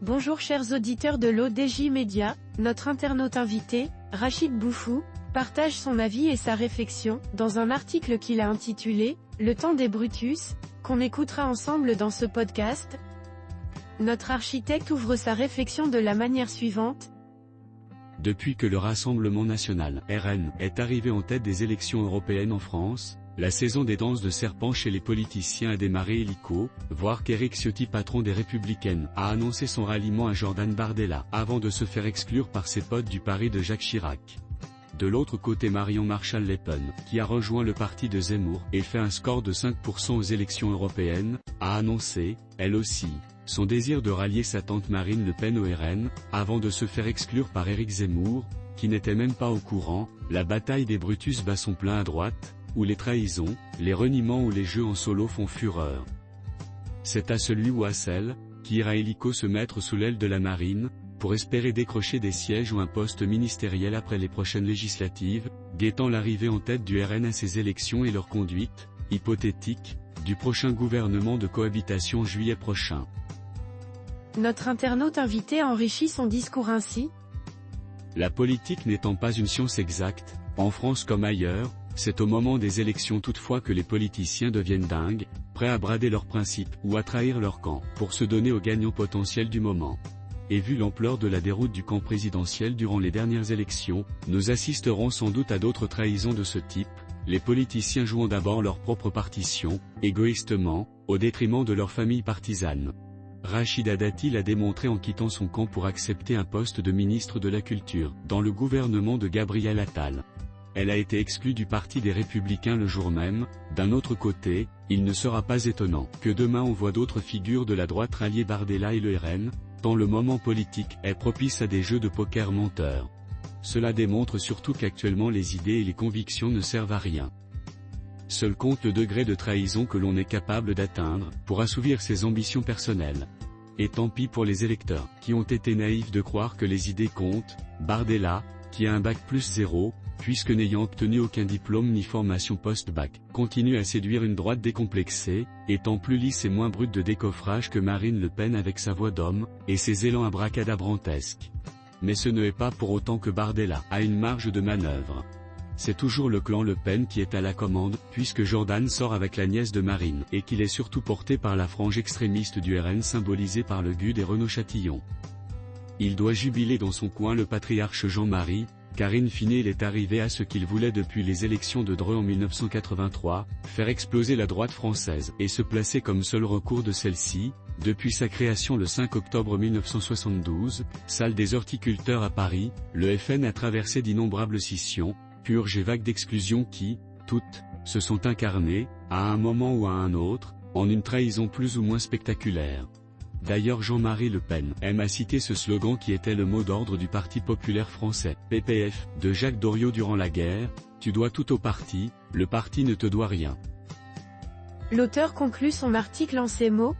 Bonjour chers auditeurs de l'ODJ Média, notre internaute invité, Rachid Boufou, partage son avis et sa réflexion, dans un article qu'il a intitulé « Le temps des Brutus », qu'on écoutera ensemble dans ce podcast. Notre architecte ouvre sa réflexion de la manière suivante. Depuis que le Rassemblement National, RN, est arrivé en tête des élections européennes en France, la saison des danses de serpents chez les politiciens a démarré illico, voire qu'Éric Ciotti, patron des Républicaines, a annoncé son ralliement à Jordan Bardella, avant de se faire exclure par ses potes du pari de Jacques Chirac. De l'autre côté, Marion Marshall-Le Pen, qui a rejoint le parti de Zemmour et fait un score de 5% aux élections européennes, a annoncé, elle aussi, son désir de rallier sa tante Marine Le Pen au RN, avant de se faire exclure par Éric Zemmour, qui n'était même pas au courant. La bataille des Brutus bat son plein à droite, où les trahisons, les reniements ou les jeux en solo font fureur. C'est à celui ou à celle, qui ira illico se mettre sous l'aile de la marine, pour espérer décrocher des sièges ou un poste ministériel après les prochaines législatives, guettant l'arrivée en tête du RN à ces élections et leur conduite, hypothétique, du prochain gouvernement de cohabitation juillet prochain. Notre internaute invité enrichit son discours ainsi. La politique n'étant pas une science exacte, en France comme ailleurs, c'est au moment des élections toutefois que les politiciens deviennent dingues, prêts à brader leurs principes ou à trahir leur camp, pour se donner aux gagnants potentiels du moment. Et vu l'ampleur de la déroute du camp présidentiel durant les dernières élections, nous assisterons sans doute à d'autres trahisons de ce type, les politiciens jouant d'abord leur propre partition, égoïstement, au détriment de leur famille partisane. Rachida Dati l'a démontré en quittant son camp pour accepter un poste de ministre de la Culture, dans le gouvernement de Gabriel Attal. Elle a été exclue du parti des Républicains le jour même. D'un autre côté, il ne sera pas étonnant que demain on voit d'autres figures de la droite rallier Bardella et le RN, tant le moment politique est propice à des jeux de poker menteurs. Cela démontre surtout qu'actuellement les idées et les convictions ne servent à rien. Seul compte le degré de trahison que l'on est capable d'atteindre, pour assouvir ses ambitions personnelles. Et tant pis pour les électeurs, qui ont été naïfs de croire que les idées comptent. Bardella, qui a un bac+0, puisque n'ayant obtenu aucun diplôme ni formation post-bac, continue à séduire une droite décomplexée, étant plus lisse et moins brute de décoffrage que Marine Le Pen avec sa voix d'homme, et ses élans abracadabrantesques. Mais ce n'est pas pour autant que Bardella a une marge de manœuvre. C'est toujours le clan Le Pen qui est à la commande, puisque Jordan sort avec la nièce de Marine, et qu'il est surtout porté par la frange extrémiste du RN symbolisée par le GUD et Renaud Chatillon. Il doit jubiler dans son coin le patriarche Jean-Marie, car in fine il est arrivé à ce qu'il voulait depuis les élections de Dreux en 1983, faire exploser la droite française, et se placer comme seul recours de celle-ci, depuis sa création le 5 octobre 1972, salle des horticulteurs à Paris. Le FN a traversé d'innombrables scissions, purges et vagues d'exclusion qui, toutes, se sont incarnées, à un moment ou à un autre, en une trahison plus ou moins spectaculaire. D'ailleurs Jean-Marie Le Pen aime à citer ce slogan qui était le mot d'ordre du Parti populaire français, PPF, de Jacques Doriot durant la guerre: tu dois tout au parti, le parti ne te doit rien. L'auteur conclut son article en ces mots.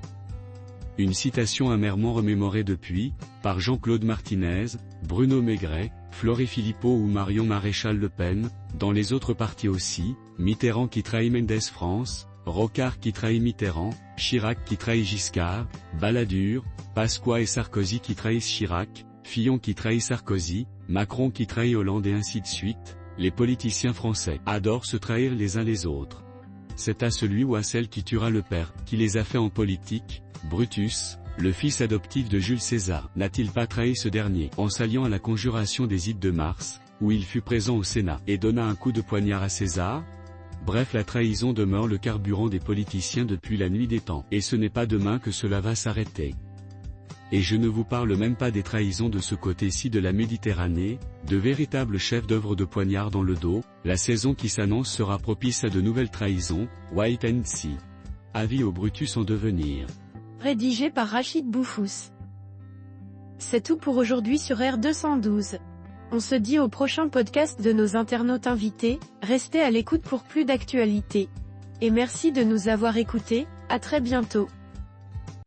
Une citation amèrement remémorée depuis, par Jean-Claude Martinez, Bruno Maigret, Florie Philippot ou Marion Maréchal-Le Pen, dans les autres partis aussi, Mitterrand qui trahit Mendès France, Rocard qui trahit Mitterrand, Chirac qui trahit Giscard, Balladur, Pasqua et Sarkozy qui trahissent Chirac, Fillon qui trahit Sarkozy, Macron qui trahit Hollande et ainsi de suite. Les politiciens français adorent se trahir les uns les autres. C'est à celui ou à celle qui tuera le père, qui les a fait en politique. Brutus, le fils adoptif de Jules César, n'a-t-il pas trahi ce dernier, en s'alliant à la conjuration des Ides de mars, où il fut présent au Sénat, et donna un coup de poignard à César? Bref, la trahison demeure le carburant des politiciens depuis la nuit des temps, et ce n'est pas demain que cela va s'arrêter. Et je ne vous parle même pas des trahisons de ce côté-ci de la Méditerranée, de véritables chefs d'œuvre de poignard dans le dos. La saison qui s'annonce sera propice à de nouvelles trahisons. Wait and see. Avis au Brutus en devenir. Rédigé par Rachid Boufous. C'est tout pour aujourd'hui sur R212. On se dit au prochain podcast de nos internautes invités. Restez à l'écoute pour plus d'actualités. Et merci de nous avoir écoutés, à très bientôt.